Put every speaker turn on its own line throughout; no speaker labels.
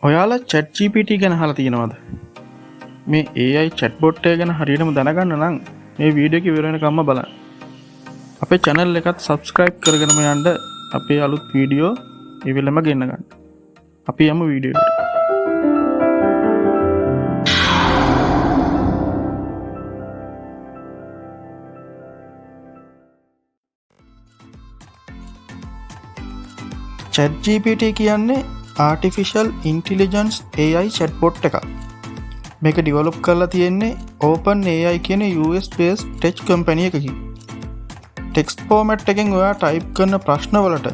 ඔයාලා ChatGPT ගැන අහලා තියෙනවද? මේ AI chatbot එක ගැන හරියටම දැනගන්න නම් මේ වීඩියෝ එක ඉවර වෙනකම්ම බලන්න. අපේ channel එකත් subscribe කරගෙනම යන්න අපේ අලුත් වීඩියෝ ඉවෙලම ගෙන්න ගන්න. අපි යමු වීඩියෝ එකට. ChatGPT කියන්නේ Artificial Intelligence AI chatbot එකක්. මේක ඩිවලොප් කරලා තියෙන්නේ OpenAI කියන US based tech company එකකින්. ටෙක්ස්ට් ෆෝමැට් එකෙන් ඔයා ටයිප් කරන ප්‍රශ්න වලට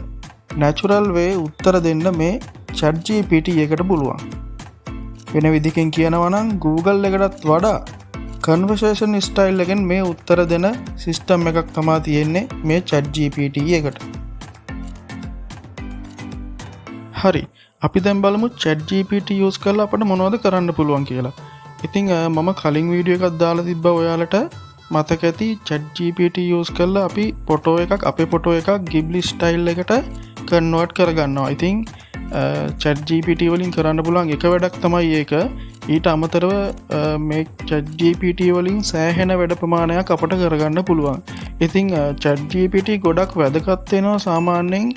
natural way උත්තර දෙන්න මේ ChatGPT එකට පුළුවන්. වෙන විදිහකින් කියනවා නම් Google එකටත් වඩා conversation style එකෙන් මේ උත්තර දෙන system එකක් තමයි තියෙන්නේ මේ ChatGPT එකට. හරි, අපි දැන් බලමු ChatGPT use කරලා අපිට මොනවද කරන්න පුළුවන් කියලා. ඉතින් මම කලින් වීඩියෝ එකක් දාලා තිබ්බා ඔයාලට මතක ඇති ChatGPT use කරලා අපි ෆොටෝ එකක් අපේ ෆොටෝ එකක් Ghibli style එකට convert කරගන්නවා. ඉතින් ChatGPT වලින් කරන්න පුළුවන් එක වැඩක් තමයි ඒක. ඊට අමතරව මේ ChatGPT වලින් සෑහෙන වැඩ ප්‍රමාණයක් අපට කරගන්න පුළුවන්. ඉතින් ChatGPT ගොඩක් වැදගත් වෙනවා සාමාන්‍යයෙන්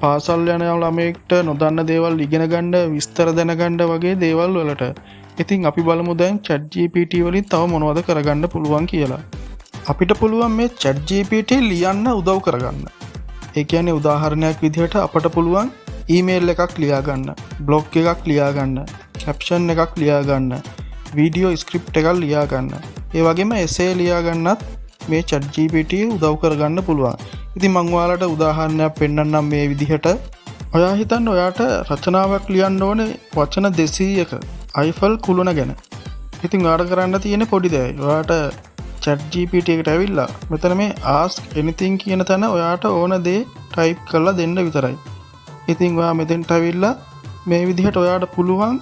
පාසල් යන ළමයෙක්ට නොදන්න දේවල් ඉගෙන ගන්න, විස්තර දැනගන්න වගේ දේවල් වලට. ඉතින් අපි බලමු දැන් ChatGPT වලින් තව මොනවද කරගන්න පුළුවන් කියලා. අපිට පුළුවන් මේ ChatGPT ලියන්න උදව් කරගන්න. ඒ කියන්නේ උදාහරණයක් විදිහට අපට පුළුවන් ඊමේල් එකක් ලියා ගන්න, බ්ලොග් එකක් ලියා ගන්න, කැප්ෂන් එකක් ලියා ගන්න, වීඩියෝ ස්ක්‍රිප්ට් එකක් ලියා ගන්න. ඒ වගේම එසේ ලියා ගන්නත් මේ ChatGPT උදව් කරගන්න පුළුවන්. ඉතින් මම ඔයාලට උදාහරණයක් පෙන්නන්නම් මේ විදිහට. ඔයා හිතන්න ඔයාට රචනාවක් ලියන්න ඕනේ වචන 200ක අයිෆල් කුළුණ ගැන. ඉතින් ඔයාට කරන්න තියෙන පොඩි දෙයක්. ඔයාට ChatGPT එකට ඇවිල්ලා මෙතන මේ ask anything කියන තැන ඔයාට ඕන දේ ටයිප් කරලා දෙන්න විතරයි. ඉතින් ඔයා මෙතෙන්ට ඇවිල්ලා මේ විදිහට ඔයාට පුළුවන්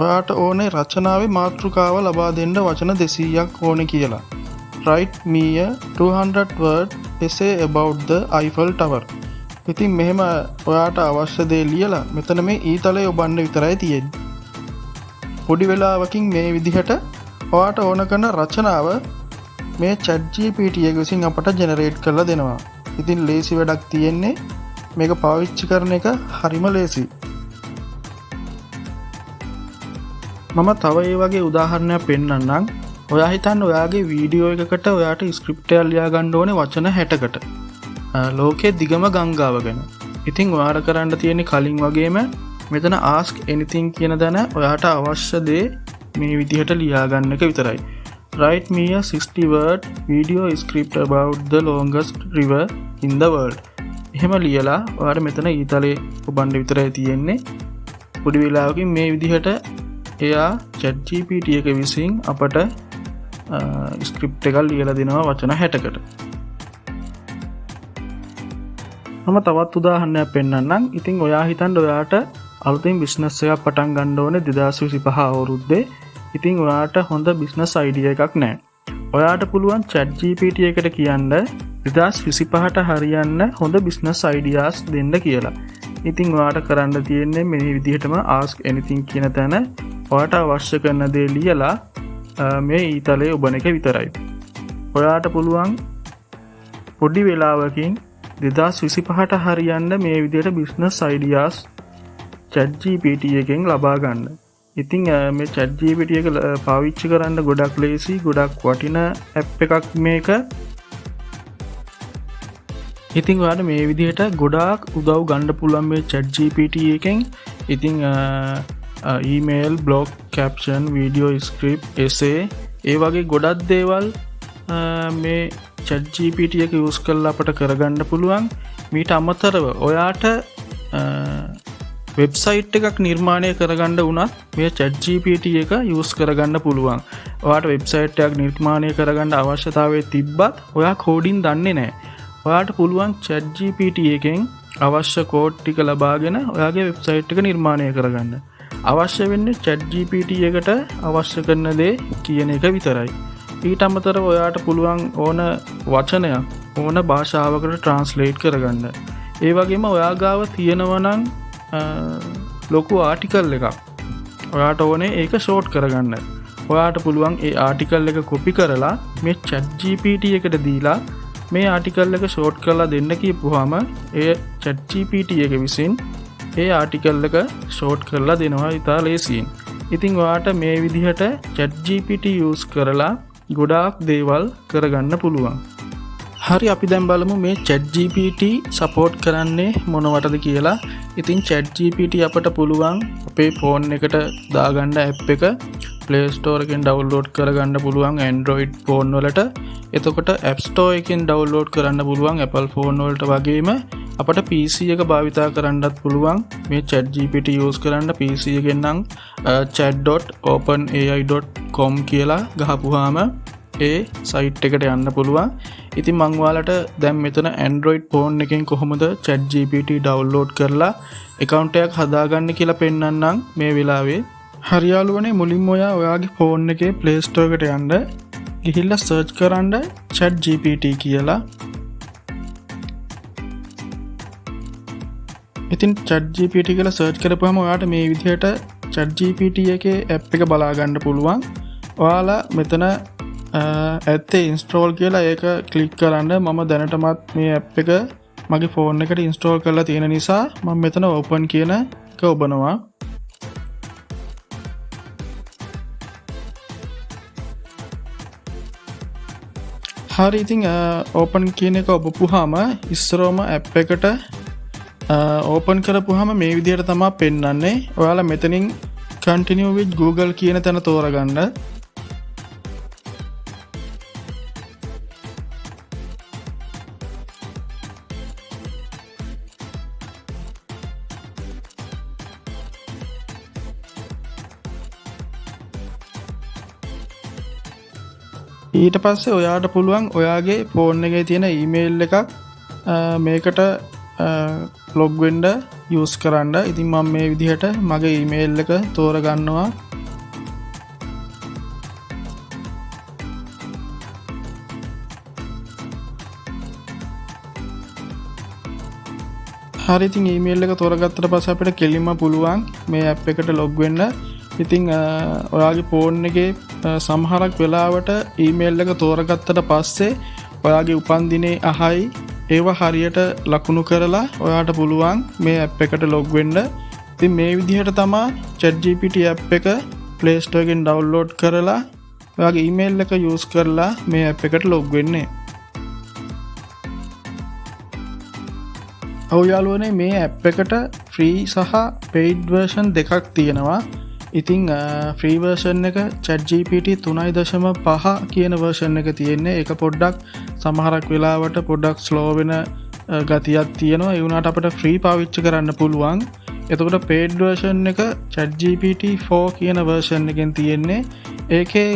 ඔයාට ඕනේ රචනාවේ මාතෘකාව ලබා දෙන්න වචන 200ක් ඕනේ කියලා. Write me a 200 word essay about the Eiffel Tower. ඉතින් මෙහෙම ඔයාට අවශ්‍ය දේ ලියලා මෙතන මේ ඊතලයේ ඔබන්න විතරයි තියෙන්නේ. පොඩි වෙලාවකින් මේ විදිහට ඔයාට ඕන කරන රචනාව මේ ChatGPT එක විසින් අපට ජෙනරේට් කරලා දෙනවා. ඉතින් ලේසි වැඩක් තියෙන්නේ. මේක පාවිච්චි කරන එක හරිම ලේසි. මම තව ඒ වගේ උදාහරණයක් පෙන්නන්නම්. ඔයා හිතන්න ඔයාගේ වීඩියෝ එකකට ඔයාට ස්ක්‍රිප්ට් එකක් ලියා ගන්න ඕනේ වචන 60කට. ලෝකයේ දිගම ගංගාව ගැන. ඉතින් ඔයාට කරන්න තියෙන්නේ කලින් වගේම මෙතන ask anything කියන දන ඔයාට අවශ්‍ය දේ මේ විදිහට ලියා ගන්න එක විතරයි. Write me a 60 word video script about the longest river in the world. එහෙම ලියලා ඔයාට මෙතන ඊතලේ ඔබන්න විතරයි තියෙන්නේ. පොඩි වෙලාවකින් මේ විදිහට එයා ChatGPT එක විසින් අපට ස්ක්‍රිප්ට් එකක් ලියලා දෙනවා වචන 60කට. මම තවත් උදාහරණයක් පෙන්නන්නම්. ඉතින් ඔයා හිතන්න ඔයාට අලුතින් බිස්නස් එකක් පටන් ගන්න ඕනේ 2025 අවුරුද්දේ. ඉතින් ඔයාට හොඳ බිස්නස් අයිඩියා එකක් නැහැ. ඔයාට පුළුවන් ChatGPT එකට කියන්න 2025ට හරියන්න හොඳ බිස්නස් අයිඩියාස් දෙන්න කියලා. ඉතින් ඔයාට කරන්න තියෙන්නේ මේ විදිහටම ask anything කියන තැන ඔයාට අවශ්‍ය කරන දේ ලියලා මේ ඊතලයේ ඔබන එක විතරයි. ඔයාට පුළුවන් පොඩි වෙලාවකින් 2025ට හරියන්න මේ විදිහට බිස්නස් අයිඩියාස් ChatGPT එකෙන් ලබා ගන්න. ඉතින් මේ ChatGPT එක පාවිච්චි කරන්න ගොඩක් ලේසි, ගොඩක් වටින ඇප් එකක් මේක. ඉතින් ඔයාට මේ විදිහට ගොඩාක් උදව් ගන්න පුළුවන් මේ ChatGPT එකෙන්. ඉතින් email, blog, caption, video script, එසේ ඒ වගේ ගොඩක් දේවල් මේ ChatGPT එක use කරලා අපට කරගන්න පුළුවන්. මීට අමතරව ඔයාට වෙබ්සයිට් එකක් නිර්මාණය කරගන්න වුණත් මේ ChatGPT එක use කරගන්න පුළුවන්. ඔයාට වෙබ්සයිට් එකක් නිර්මාණය කරගන්න අවශ්‍යතාවය තිබ්බත් ඔයා කෝඩින් දන්නේ නැහැ. ඔයාට පුළුවන් ChatGPT එකෙන් අවශ්‍ය කෝඩ් ටික ලබාගෙන ඔයාගේ වෙබ්සයිට් එක නිර්මාණය කරගන්න. අවශ්‍ය වෙන්නේ ChatGPT එකට අවශ්‍ය කරන දේ කියන එක විතරයි. ඊට අමතරව ඔයාට පුළුවන් ඕන වචනයක් ඕන භාෂාවකට ට්‍රාන්ස්ලේට් කරගන්න. ඒ වගේම ඔයා ගාව තියෙනවා නම් ලොකු ආටිකල් එකක්. ඔයාට ඕනේ ඒක ෂෝට් කරගන්න. ඔයාට පුළුවන් ඒ ආටිකල් එක කොපි කරලා මේ chat GPT එකට දීලා මේ ආටිකල් එක ෂෝට් කරලා දෙන්න කියපුවාම ඒ chat GPT එක විසින් ඒ ආටිකල් එක ෂෝට් කරලා දෙනවා ඉතා ලේසියෙන්. ඉතින් ඔයාට මේ විදිහට chat GPT use කරලා ගොඩාක් දේවල් කරගන්න පුළුවන්. හරි අපි දැන් බලමු මේ chat GPT සපෝට් කරන්නේ මොනවටද කියලා. ඉතින් chat GPT අපට පුළුවන් අපේ ෆෝන් එකට දාගන්න ඇප් එක Play Store එකෙන් ඩවුන්ලෝඩ් කරගන්න පුළුවන් Android ෆෝන් වලට. එතකොට App Store එකෙන් ඩවුන්ලෝඩ් කරන්න පුළුවන් Apple ෆෝන් වලට වගේම අපට PC එක භාවිතා කරන්නත් පුළුවන් මේ chat GPT use කරන්න. PC එකෙන් නම් chat.openai.com කියලා ගහපුවාම ඒ සයිට් එකට යන්න පුළුවන්. ඉතින් මං ඔයාලට දැන් මෙතන Android ෆෝන් එකෙන් කොහොමද chat GPT ඩවුන්ලෝඩ් කරලා account එකක් හදාගන්න කියලා පෙන්නන්නම් මේ වෙලාවේ. හරි යාළුවනේ, මුලින්ම ඔයාගේ ෆෝන් එකේ Play Store එකට යන්න. ගිහිල්ලා search කරන්න chat GPT කියලා. ඉතින් chat GPT කියලා search කරපුවම ඔයාට මේ විදිහට chat GPT එකේ app එක බලා ගන්න පුළුවන්. ඔයාලා මෙතන ඇත්තේ install කියලා ඒක click කරන්න. මම දැනටමත් මේ app එක මගේ ෆෝන් එකට install කරලා තියෙන නිසා මම මෙතන open කියන එක ඔබනවා. හරි, ඉතින් open කියන එක ඔබපුවාම ඉස්සරවම app එකට open කරපුවාම මේ විදිහට තමයි පෙන්වන්නේ. ඔයාලා මෙතනින් continue with Google කියන තැන තෝරගන්න. ඊට පස්සේ ඔයාට පුළුවන් ඔයාගේ ෆෝන් එකේ තියෙන ඊමේල් එකක් මේකට ලොග් වෙන්න යූස් කරන්න. ඉතින් මම මේ විදිහට මගේ ඊමේල් එක තෝරගන්නවා. හරි, ඉතින් ඊමේල් එක තෝරගත්තට පස්සේ අපිට කෙලින්ම පුළුවන් මේ ඇප් එකට ලොග් වෙන්න. ඉතින් ඔයාගේ ෆෝන් එකේ සමහරක් වෙලාවට ඊමේල් එක තෝරගත්තට පස්සේ ඔයාගේ උපන්දිනේ අහයි ඒවා හරියට ලකුණු කරලා ඔයාට පුළුවන් මේ ඇප් එකට ලොග් වෙන්න. ඉතින් මේ විදිහට තමයි chat GPT ඇප් එක Play Store එකෙන් ඩවුන්ලෝඩ් කරලා ඔයාගේ ඊමේල් එක යූස් කරලා මේ ඇප් එකට ලොග් වෙන්නේ. ඔව් යාළුවනේ, මේ ඇප් එකට free සහ paid version දෙකක් තියෙනවා. ඉතින් ෆ්‍රී වර්ෂන් එක chat GPT 3.5 කියන වර්ෂන් එක තියෙන්නේ. ඒක පොඩ්ඩක් සමහරක් වෙලාවට පොඩ්ඩක් ස්ලෝ වෙන ගතියක් තියෙනවා. ඒ වුණාට අපිට ෆ්‍රී පාවිච්චි කරන්න පුළුවන්. එතකොට paid version එක chat GPT 4 කියන වර්ෂන් එකෙන් තියෙන්නේ. ඒකේ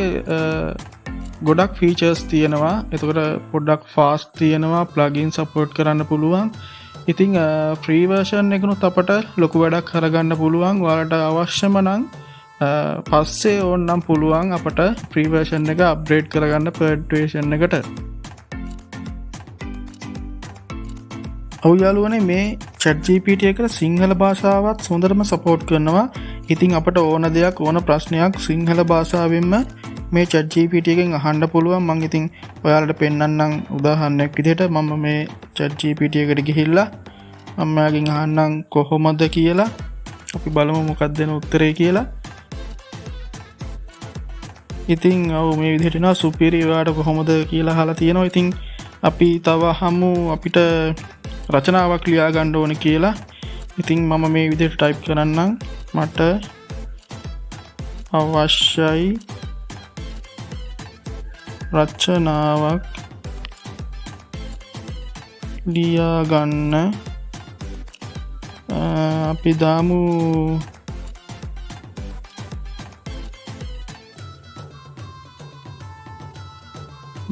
ගොඩක් features තියෙනවා. එතකොට පොඩ්ඩක් fast තියෙනවා, plugin support කරන්න පුළුවන්. ඉතින් ෆ්‍රී වර්ෂන් එකනොත් අපට ලොකු වැඩක් කරගන්න පුළුවන්. ඔයාලට අවශ්‍යම නම් පස්සේ ඕනනම් පුළුවන් අපට ෆ්‍රී වර්ෂන් එක අප්ග්‍රේඩ් කරගන්න පේඩ් වර්ෂන් එකට. ඔව් යාළුවනේ, මේ chat GPT එක සිංහල භාෂාවත් හොඳටම සපෝට් කරනවා. ඉතින් අපට ඕන දෙයක්, ඕන ප්‍රශ්නයක් සිංහල භාෂාවෙන්ම මේ chat GPT එකෙන් අහන්න පුළුවන්. මම ඉතින් ඔයාලට පෙන්නන්නම් උදාහරණයක් විදිහට. මම මේ chat GPT එකට ගිහිල්ලා මම යාගෙන් අහන්නම් කොහොමද කියලා. අපි බලමු මොකක්ද දෙන උත්තරේ කියලා. ඉතින් ඔව් මේ විදිහට නා සුපිරි ඔයාට කොහොමද කියලා අහලා තියෙනවා. ඉතින් අපි තව අහමු අපිට රචනාවක් ලියා ගන්න ඕනේ කියලා. ඉතින් මම මේ විදිහට ටයිප් කරන්නම්. මට අවශ්‍යයි රචනාවක් ලියා ගන්න. අපි දාමු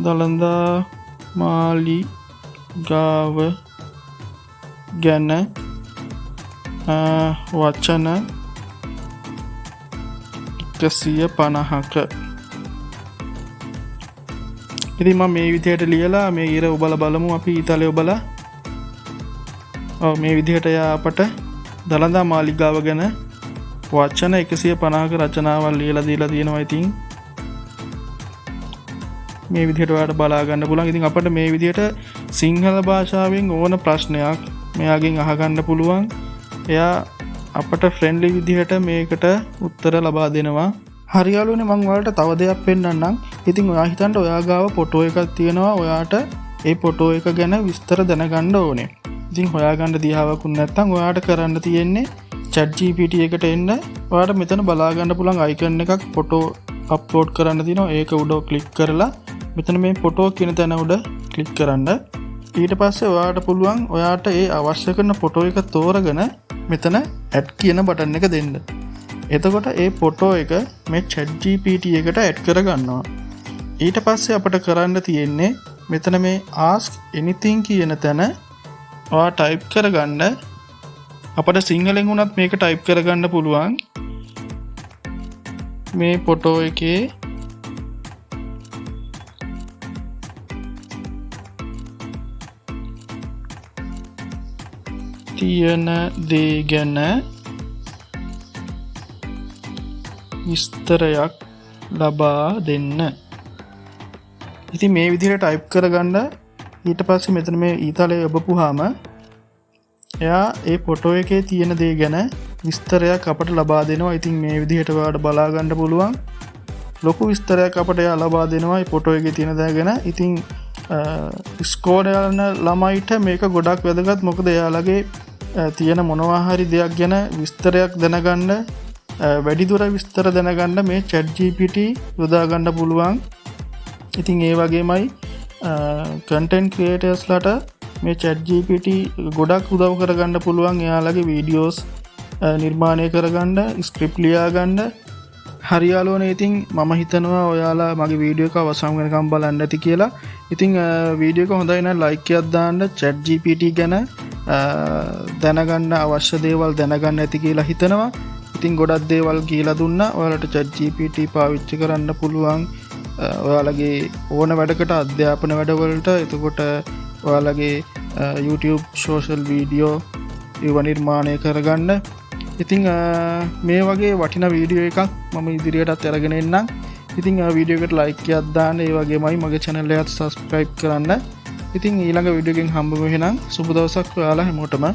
දළදා මාලිගාව ගැන වචන 150ක. ඉතින් මම මේ විදිහට ලියලා මේ ඉර ඔබලා බලමු අපි ඊතලේ ඔබලා. ඔව් මේ විදිහට යා අපට දළදා මාලිගාව ගැන වචන 150ක රචනාවල් ලියලා දීලා තියෙනවා. ඉතින් මේ විදිහට ඔයාලට බලා ගන්න පුළුවන්. ඉතින් අපිට මේ විදිහට සිංහල භාෂාවෙන් ඕන ප්‍රශ්නයක් මෙයාගෙන් අහගන්න පුළුවන්. එයා අපට ෆ්‍රෙන්ඩ්ලි විදිහට මේකට උත්තර ලබා දෙනවා. හරි යාළුවනේ, මම ඔයාලට තව දෙයක් පෙන්නන්නම්. ඉතින් ඔයා හිතන්න ඔයා ගාව ෆොටෝ එකක් තියෙනවා. ඔයාට ඒ ෆොටෝ එක ගැන විස්තර දැනගන්න ඕනේ. ඉතින් හොයාගන්න දිහාවකුත් නැත්නම් ඔයාට කරන්න තියෙන්නේ ChatGPT එකට එන්න. ඔයාට මෙතන බලා ගන්න පුළුවන් අයිකන් එකක් ෆොටෝ අප්ලෝඩ් කරන්න තියෙනවා. ඒක උඩ ක්ලික් කරලා මෙතන මේ ෆොටෝ කියන තැන උඩ ක්ලික් කරන්න. ඊට පස්සේ ඔයාට පුළුවන් ඔයාට ඒ අවශ්‍ය කරන ෆොටෝ එක තෝරගෙන මෙතන ඇඩ් කියන බටන් එක දෙන්න. එතකොට ඒ ෆොටෝ එක මේ ChatGPT එකට ඇඩ් කරගන්නවා. ඊට පස්සේ අපිට කරන්න තියෙන්නේ මෙතන මේ ask anything කියන තැන ඔයා ටයිප් කරගන්න. අපිට සිංහලෙන් වුණත් මේක ටයිප් කරගන්න පුළුවන්. මේ ෆොටෝ එකේ තියෙන දේ ගැන විස්තරයක් ලබා දෙන්න. ඉතින් මේ විදිහට ටයිප් කරගන්න. ඊට පස්සේ මෙතන මේ ඊතලයේ ඔබපුවාම එයා ඒ ෆොටෝ එකේ තියෙන දේ ගැන විස්තරයක් අපට ලබා දෙනවා. ඉතින් මේ විදිහට ඔයාලට බලා ගන්න පුළුවන්. ලොකු විස්තරයක් අපට එයා ලබා දෙනවා මේ ෆොටෝ එකේ තියෙන දේ ගැන. ඉතින් ස්කෝර් යන ළමයිට මේක ගොඩක් වැදගත්. මොකද එයාලගේ තියෙන මොනවා හරි දෙයක් ගැන විස්තරයක් දැනගන්න, වැඩිදුර විස්තර දැනගන්න මේ ChatGPT යොදා ගන්න පුළුවන්. ඉතින් ඒ වගේමයි content creators ලට මේ ChatGPT ගොඩක් උදව් කරගන්න පුළුවන්. එයාලගේ වීඩියෝස් නිර්මාණය කරගන්න, ස්ක්‍රිප්ට් ලියා ගන්න. හරි යාළුවනේ, ඉතින් මම හිතනවා ඔයාලා මගේ වීඩියෝ එක අවසන් වෙනකම් බලන්න ඇති කියලා. ඉතින් වීඩියෝ එක හොඳයි නම් ලයික් එකක් දාන්න. ChatGPT ගැන දැනගන්න අවශ්‍ය දේවල් දැනගන්න ඇති කියලා හිතනවා. ඉතින් ගොඩක් දේවල් කියලා දුන්නා. ඔයාලට ChatGPT පාවිච්චි කරන්න පුළුවන් ඔයාලගේ ඕන වැඩකට, අධ්‍යාපන වැඩවලට. එතකොට ඔයාලගේ YouTube social වීඩියෝ ඒව නිර්මාණය කරගන්න. ඉතින් මේ වගේ වටිනා වීඩියෝ එකක් මම ඉදිරියටත් අරගෙන එන්නම්. ඉතින් වීඩියෝ එකට ලයික් එකක් දාන්න. ඒ වගේමයි මගේ channel එකට subscribe කරන්න. ඉතින් ඊළඟ වීඩියෝ එකෙන් හම්බ වෙමු. එහෙනම් සුබ දවසක් ඔයාලා හැමෝටම.